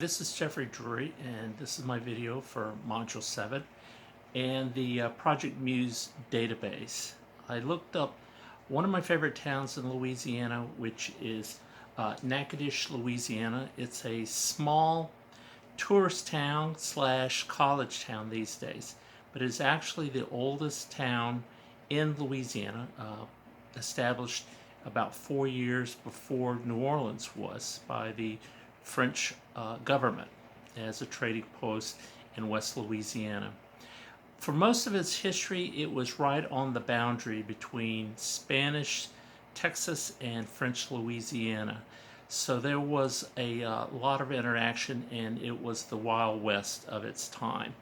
This is Jeffrey Drury, and this is my video for Module 7 and the Project Muse database. I looked up one of my favorite towns in Louisiana, which is Nack-a-tish, Louisiana. It's a small tourist town slash college town these days, but it's actually the oldest town in Louisiana, established about 4 years before New Orleans was by the French government as a trading post in West Louisiana. For most of its history, it was right on the boundary between Spanish Texas and French Louisiana. So there was a lot of interaction, and it was the Wild West of its time.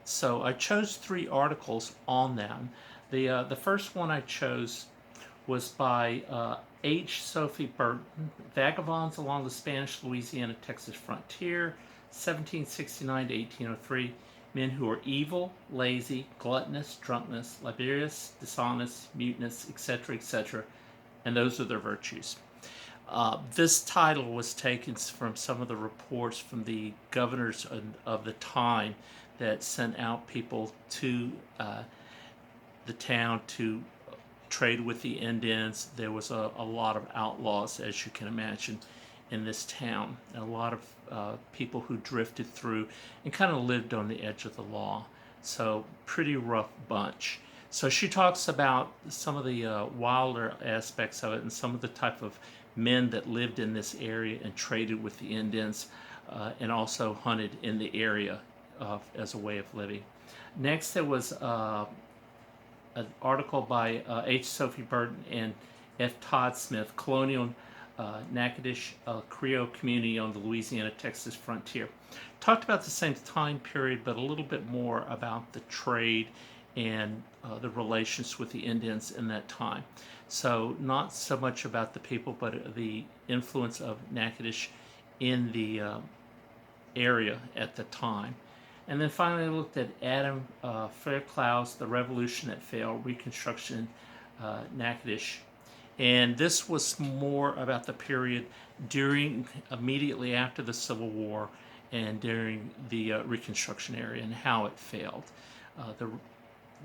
So I chose 3 articles on them. The first one I chose was by Sophie Burton, Vagabonds Along the Spanish Louisiana-Texas Frontier, 1769 to 1803, Men Who Are Evil, Lazy, Gluttonous, Drunkenness, Laborious, Dishonest, Mutinous, etc., and those are their virtues. This title was taken from some of the reports from the governors of the time that sent out people to the town to trade with the Indians. There was a lot of outlaws, as you can imagine, in this town. A lot of people who drifted through and kind of lived on the edge of the law. So pretty rough bunch. So she talks about some of the wilder aspects of it and some of the type of men that lived in this area and traded with the Indians and also hunted in the area as a way of living. Next, there was an article by Sophie Burton and F. Todd Smith, Colonial Nack-a-tish Creole Community on the Louisiana-Texas Frontier. Talked about the same time period, but a little bit more about the trade and the relations with the Indians in that time. So not so much about the people, but the influence of Nack-a-tish in the area at the time. And then finally I looked at Adam Fairclough's The Revolution That Failed, Reconstruction, Nack-a-tish. And this was more about the period immediately after the Civil War and during the Reconstruction era and how it failed.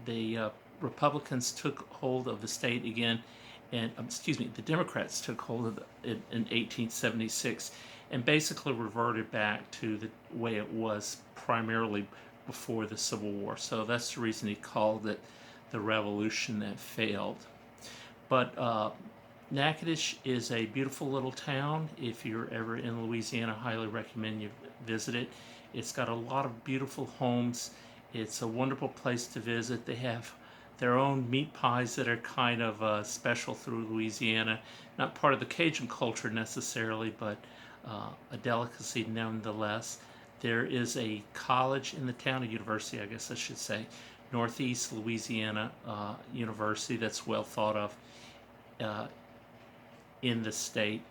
The Republicans took hold of the state again, and the Democrats took hold of it in 1876 and basically reverted back to the way it was primarily before the Civil War. So that's the reason he called it the revolution that failed. But Nack-a-tish is a beautiful little town. If you're ever in Louisiana, I highly recommend you visit it. It's got a lot of beautiful homes. It's a wonderful place to visit. They have their own meat pies that are kind of special through Louisiana. Not part of the Cajun culture necessarily, but a delicacy nonetheless. There is a college in the town, a university I guess I should say, Northeast Louisiana University, that's well thought of in the state.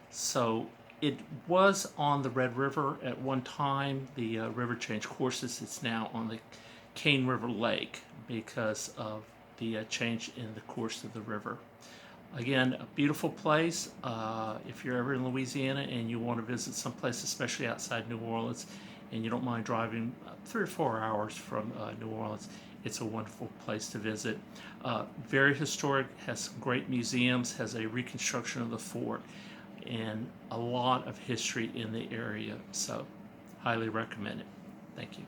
So it was on the Red River at one time. The river changed courses. It's now on the Cane River Lake because of the change in the course of the river. Again, a beautiful place. If you're ever in Louisiana and you want to visit someplace, especially outside New Orleans, and you don't mind driving 3 or 4 hours from New Orleans, it's a wonderful place to visit. Very historic, has some great museums, has a reconstruction of the fort, and a lot of history in the area. So, highly recommend it. Thank you.